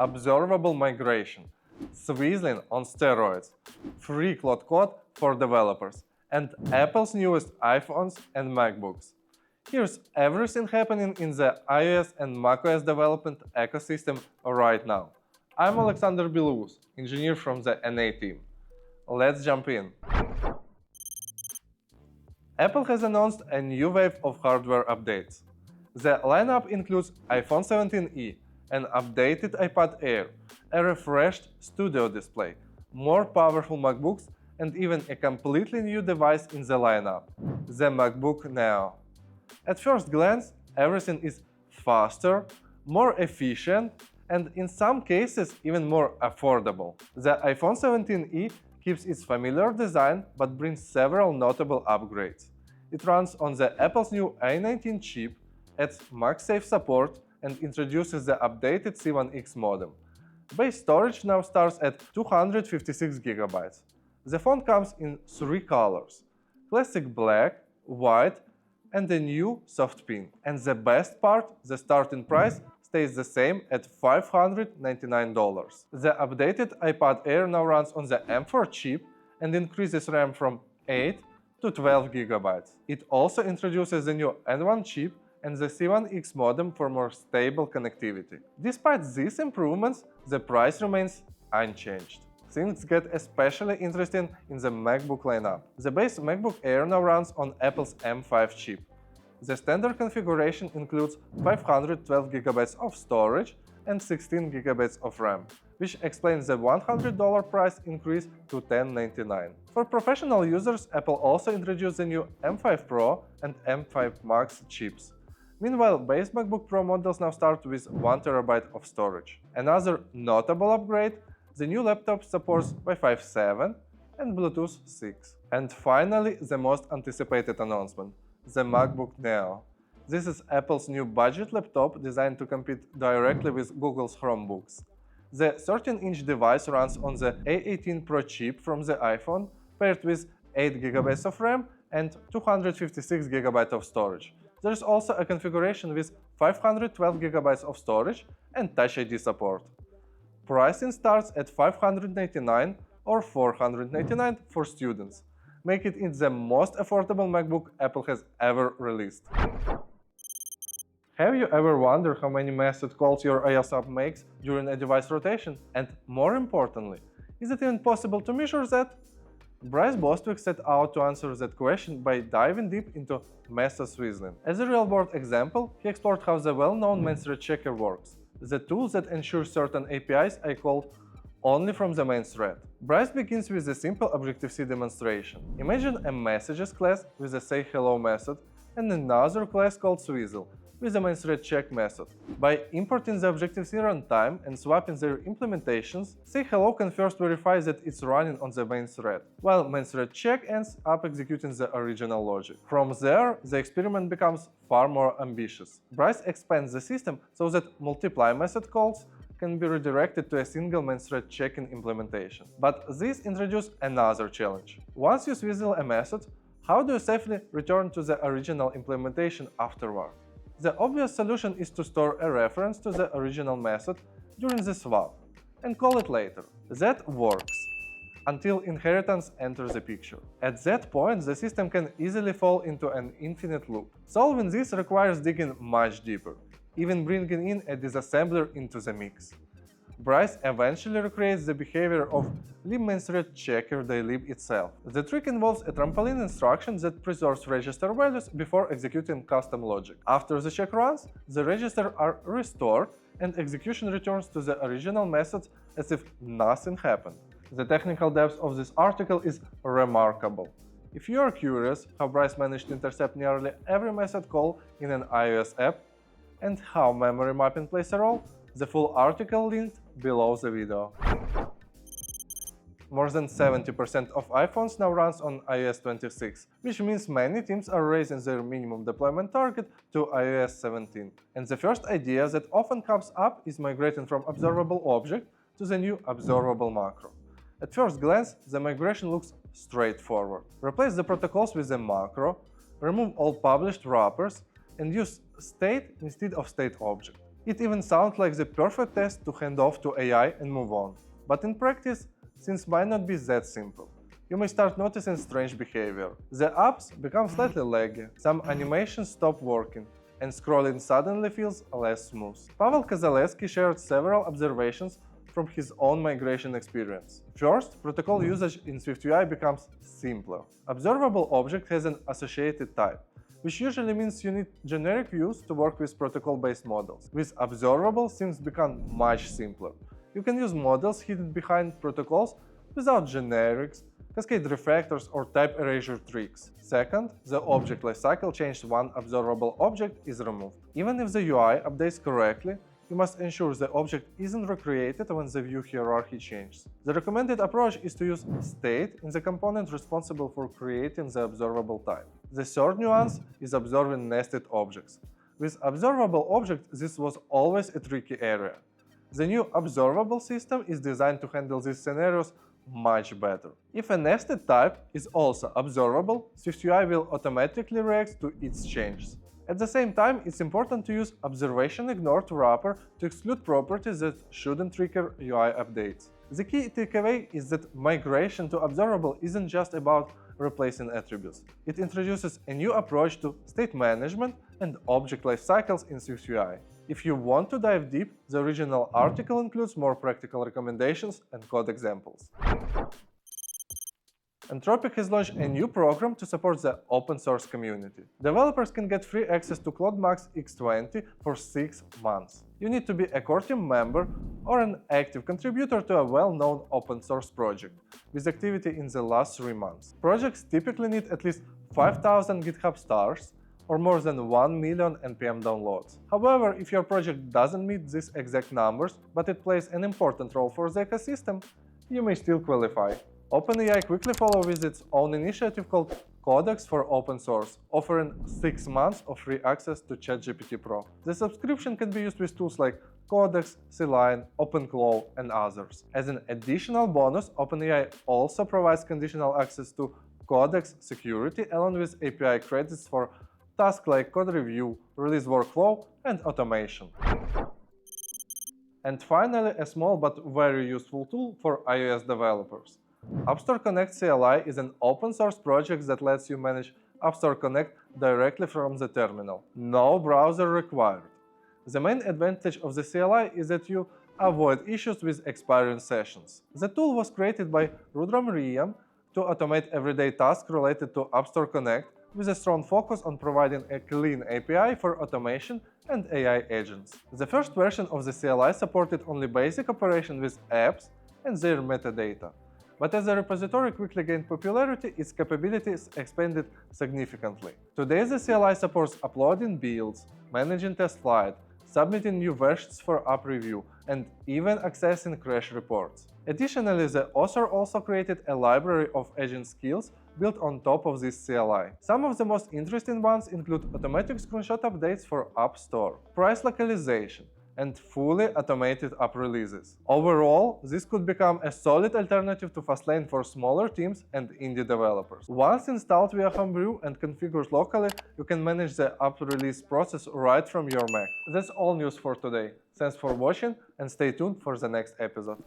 observable migration, Swizzling on steroids, free Claude code for developers, and Apple's newest iPhones and MacBooks. Here's everything happening in the iOS and macOS development ecosystem right now. I'm Alexander Belouz, engineer from the NA team. Let's jump in. Apple has announced a new wave of hardware updates. The lineup includes iPhone 17e, an updated iPad Air, a refreshed Studio display, more powerful MacBooks, and even a completely new device in the lineup, the MacBook Neo. At first glance, everything is faster, more efficient, and in some cases even more affordable. The iPhone 17e keeps its familiar design but brings several notable upgrades. It runs on the Apple's new A19 chip, adds MagSafe support, and introduces the updated C1X modem. Base storage now starts at 256 GB. The phone comes in three colors: classic black, white, and a new soft pink. And the best part, the starting price stays the same at $599. The updated iPad Air now runs on the M4 chip and increases RAM from 8 to 12 GB. It also introduces the new N1 chip and the C1X modem for more stable connectivity. Despite these improvements, the price remains unchanged. Things get especially interesting in the MacBook lineup. The base MacBook Air now runs on Apple's M5 chip. The standard configuration includes 512 GB of storage and 16 GB of RAM, which explains the $100 price increase to $1,099. For professional users, Apple also introduced the new M5 Pro and M5 Max chips. Meanwhile, base MacBook Pro models now start with 1 TB of storage. Another notable upgrade: the new laptop supports Wi-Fi 7 and Bluetooth 6. And finally, the most anticipated announcement: the MacBook Neo. This is Apple's new budget laptop designed to compete directly with Google's Chromebooks. The 13-inch device runs on the A18 Pro chip from the iPhone, paired with 8 GB of RAM and 256 GB of storage. There is also a configuration with 512 GB of storage and Touch ID support. Pricing starts at $599 or $499 for students, making it the most affordable MacBook Apple has ever released. Have you ever wondered how many method calls your iOS app makes during a device rotation? And more importantly, is it even possible to measure that? Bryce Bostwick set out to answer that question by diving deep into method Swizzling. As a real-world example, he explored how the well-known main thread checker works, the tool that ensures certain APIs are called only from the main thread. Bryce begins with a simple Objective-C demonstration. Imagine a messages class with a sayHello method and another class called Swizzle with the main thread check method. By importing the Objective-C runtime and swapping their implementations, sayHello can first verify that it's running on the main thread, while main thread check ends up executing the original logic. From there, the experiment becomes far more ambitious. Bryce expands the system so that multiply method calls can be redirected to a single main thread checking implementation. But this introduces another challenge. Once you swizzle a method, how do you safely return to the original implementation afterward? The obvious solution is to store a reference to the original method during the swap and call it later. That works until inheritance enters the picture. At that point, the system can easily fall into an infinite loop. Solving this requires digging much deeper, even bringing in a disassembler into the mix. Bryce eventually recreates the behavior of libMainThreadChecker.dlib itself. The trick involves a trampoline instruction that preserves register values before executing custom logic. After the check runs, the registers are restored and execution returns to the original method as if nothing happened. The technical depth of this article is remarkable. If you are curious how Bryce managed to intercept nearly every method call in an iOS app and how memory mapping plays a role, the full article linked below the video. More than 70% of iPhones now runs on iOS 26, which means many teams are raising their minimum deployment target to iOS 17. And the first idea that often comes up is migrating from observable object to the new observable macro. At first glance, the migration looks straightforward. Replace the protocols with a macro, remove all published wrappers, and use state instead of state object. It even sounds like the perfect test to hand off to AI and move on. But in practice, things might not be that simple. You may start noticing strange behavior. The apps become slightly laggy, some animations stop working, and scrolling suddenly feels less smooth. Pavel Kozalevsky shared several observations from his own migration experience. First, protocol usage in SwiftUI becomes simpler. Observable object has an associated type, which usually means you need generic views to work with protocol-based models. With observable, things become much simpler. You can use models hidden behind protocols without generics, cascade refactors, or type erasure tricks. Second, the object lifecycle changed when observable object is removed. Even if the UI updates correctly, you must ensure the object isn't recreated when the view hierarchy changes. The recommended approach is to use state in the component responsible for creating the observable type. The third nuance is observing nested objects. With observable objects, this was always a tricky area. The new observable system is designed to handle these scenarios much better. If a nested type is also observable, SwiftUI will automatically react to its changes. At the same time, it's important to use observation ignored wrapper to exclude properties that shouldn't trigger UI updates. The key takeaway is that migration to observable isn't just about replacing attributes. It introduces a new approach to state management and object lifecycles in SwiftUI. If you want to dive deep, the original article includes more practical recommendations and code examples. Anthropic has launched a new program to support the open source community. Developers can get free access to Claude Max X20 for 6 months. You need to be a core team member or an active contributor to a well-known open source project, with activity in the last 3 months. Projects typically need at least 5,000 GitHub stars or more than 1 million NPM downloads. However, if your project doesn't meet these exact numbers, but it plays an important role for the ecosystem, you may still qualify. OpenAI quickly followed with its own initiative called Codex for Open Source, offering 6 months of free access to ChatGPT Pro. The subscription can be used with tools like Codex, CLI, OpenClaw, and others. As an additional bonus, OpenAI also provides conditional access to Codex security along with API credits for tasks like code review, release workflow, and automation. And finally, a small but very useful tool for iOS developers. Store Connect CLI is an open-source project that lets you manage Store Connect directly from the terminal. No browser required. The main advantage of the CLI is that you avoid issues with expiring sessions. The tool was created by Rudram Riyam to automate everyday tasks related to Store Connect, with a strong focus on providing a clean API for automation and AI agents. The first version of the CLI supported only basic operation with apps and their metadata. But as the repository quickly gained popularity, its capabilities expanded significantly. Today, the CLI supports uploading builds, managing test flight, submitting new versions for app review, and even accessing crash reports. Additionally, the author also created a library of agent skills built on top of this CLI. Some of the most interesting ones include automatic screenshot updates for App Store, price localization, and fully automated app releases. Overall, this could become a solid alternative to Fastlane for smaller teams and indie developers. Once installed via Homebrew and configured locally, you can manage the app release process right from your Mac. That's all news for today. Thanks for watching and stay tuned for the next episode.